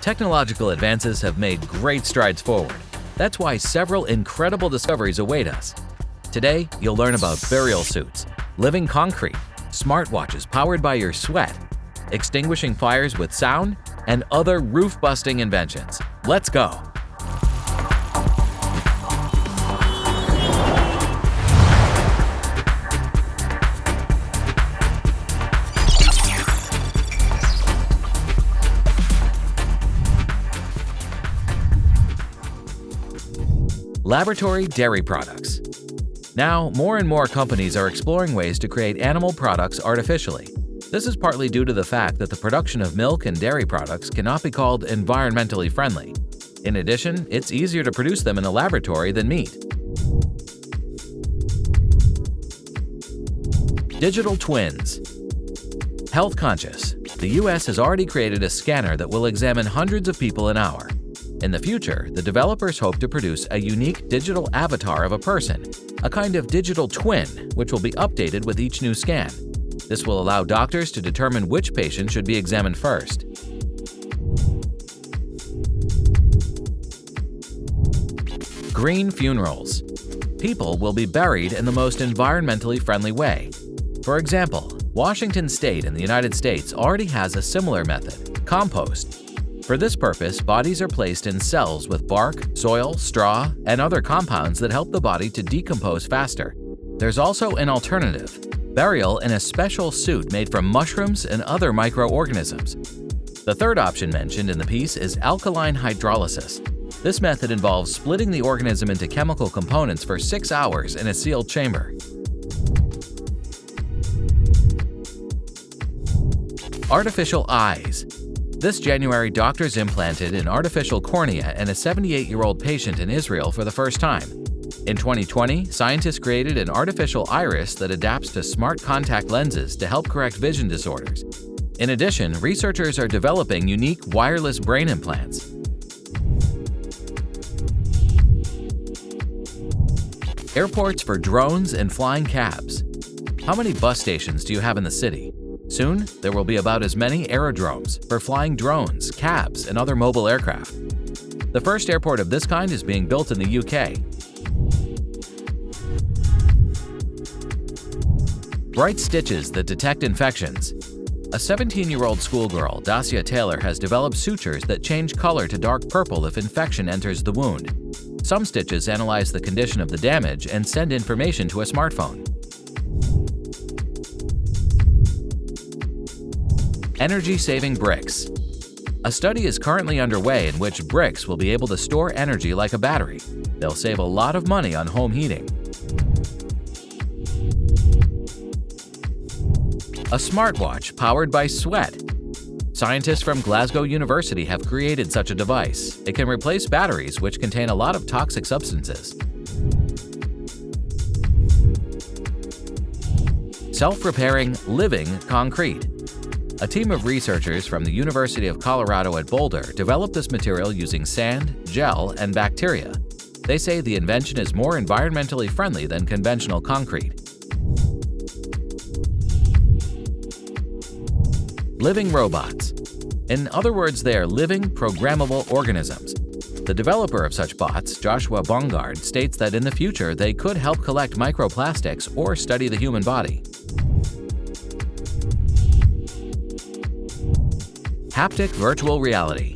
Technological advances have made great strides forward. That's why several incredible discoveries await us. Today, you'll learn about burial suits, living concrete, smartwatches powered by your sweat, extinguishing fires with sound, and other roof-busting inventions. Let's go! Laboratory dairy products. Now, more and more companies are exploring ways to create animal products artificially. This is partly due to the fact that the production of milk and dairy products cannot be called environmentally friendly. In addition, it's easier to produce them in a laboratory than meat. Digital twins. Health conscious. The US has already created a scanner that will examine hundreds of people an hour. In the future, the developers hope to produce a unique digital avatar of a person, a kind of digital twin, which will be updated with each new scan. This will allow doctors to determine which patient should be examined first. Green funerals. People will be buried in the most environmentally friendly way. For example, Washington State in the United States already has a similar method, compost. For this purpose, bodies are placed in cells with bark, soil, straw, and other compounds that help the body to decompose faster. There's also an alternative, burial in a special suit made from mushrooms and other microorganisms. The third option mentioned in the piece is alkaline hydrolysis. This method involves splitting the organism into chemical components for 6 hours in a sealed chamber. Artificial eyes. This January, doctors implanted an artificial cornea in a 78-year-old patient in Israel for the first time. In 2020, scientists created an artificial iris that adapts to smart contact lenses to help correct vision disorders. In addition, researchers are developing unique wireless brain implants. Airports for drones and flying cabs. How many bus stations do you have in the city? Soon, there will be about as many aerodromes for flying drones, cabs, and other mobile aircraft. The first airport of this kind is being built in the UK. Bright stitches that detect infections. A 17-year-old schoolgirl, Dacia Taylor, has developed sutures that change color to dark purple if infection enters the wound. Some stitches analyze the condition of the damage and send information to a smartphone. Energy-saving bricks. A study is currently underway in which bricks will be able to store energy like a battery. They'll save a lot of money on home heating. A smartwatch powered by sweat. Scientists from Glasgow University have created such a device. It can replace batteries, which contain a lot of toxic substances. Self-repairing, living concrete. A team of researchers from the University of Colorado at Boulder developed this material using sand, gel, and bacteria. They say the invention is more environmentally friendly than conventional concrete. Living robots. In other words, they are living, programmable organisms. The developer of such bots, Joshua Bongard, states that in the future they could help collect microplastics or study the human body. Haptic virtual reality.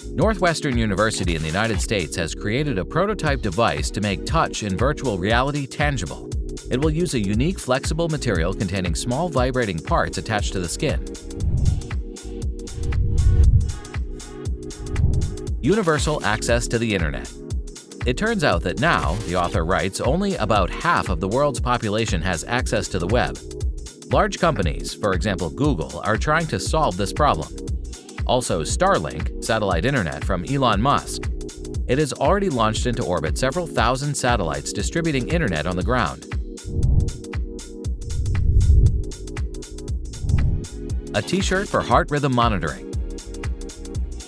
Northwestern University in the United States has created a prototype device to make touch and virtual reality tangible. It will use a unique flexible material containing small vibrating parts attached to the skin. Universal access to the internet. It turns out that now, the author writes, only about half of the world's population has access to the web. Large companies, for example Google, are trying to solve this problem. Also, Starlink, satellite internet from Elon Musk. It has already launched into orbit several thousand satellites distributing internet on the ground. A t-shirt for heart rhythm monitoring.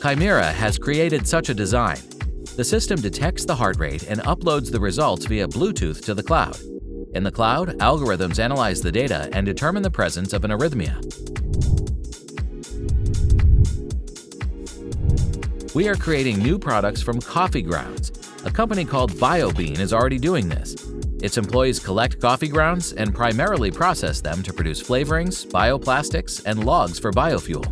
Chimera has created such a design. The system detects the heart rate and uploads the results via Bluetooth to the cloud. In the cloud, algorithms analyze the data and determine the presence of an arrhythmia. We are creating new products from coffee grounds. A company called BioBean is already doing this. Its employees collect coffee grounds and primarily process them to produce flavorings, bioplastics, and logs for biofuel.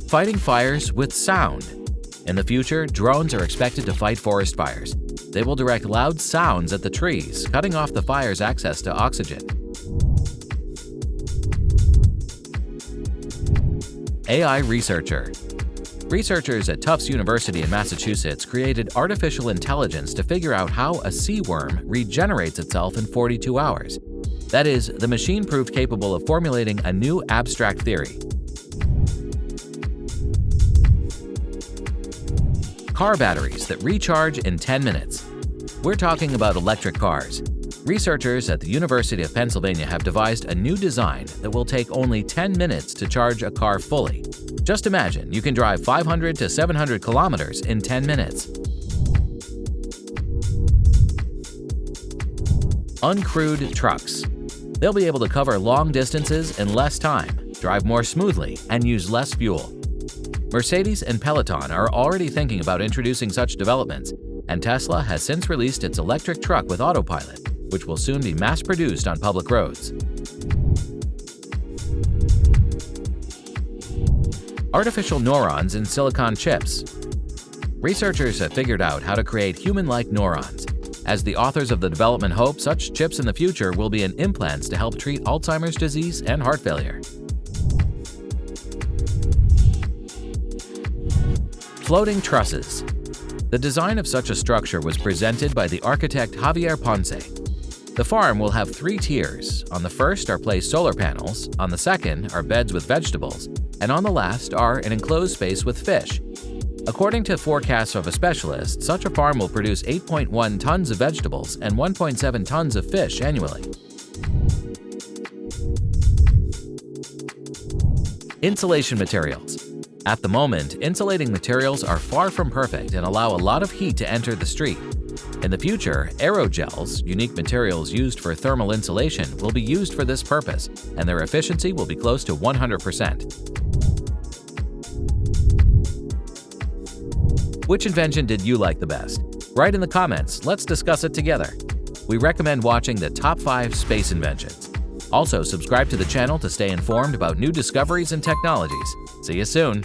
Fighting fires with sound. In the future, drones are expected to fight forest fires. They will direct loud sounds at the trees, cutting off the fire's access to oxygen. AI researcher. Researchers at Tufts University in Massachusetts created artificial intelligence to figure out how a sea worm regenerates itself in 42 hours. That is, the machine proved capable of formulating a new abstract theory. Car batteries that recharge in 10 minutes. We're talking about electric cars. Researchers at the University of Pennsylvania have devised a new design that will take only 10 minutes to charge a car fully. Just imagine you can drive 500 to 700 kilometers in 10 minutes. Uncrewed trucks. They'll be able to cover long distances in less time, drive more smoothly, and use less fuel. Mercedes and Peloton are already thinking about introducing such developments, and Tesla has since released its electric truck with autopilot, which will soon be mass-produced on public roads. Artificial neurons in silicon chips. Researchers have figured out how to create human-like neurons. As the authors of the development hope, such chips in the future will be in implants to help treat Alzheimer's disease and heart failure. Floating trusses. The design of such a structure was presented by the architect Javier Ponce. The farm will have 3 tiers. On the first are placed solar panels, on the second are beds with vegetables, and on the last are an enclosed space with fish. According to forecasts of a specialist, such a farm will produce 8.1 tons of vegetables and 1.7 tons of fish annually. Insulation materials. At the moment, insulating materials are far from perfect and allow a lot of heat to enter the street. In the future, aerogels, unique materials used for thermal insulation, will be used for this purpose, and their efficiency will be close to 100%. Which invention did you like the best? Write in the comments, let's discuss it together. We recommend watching the top 5 space inventions. Also, subscribe to the channel to stay informed about new discoveries and technologies. See you soon!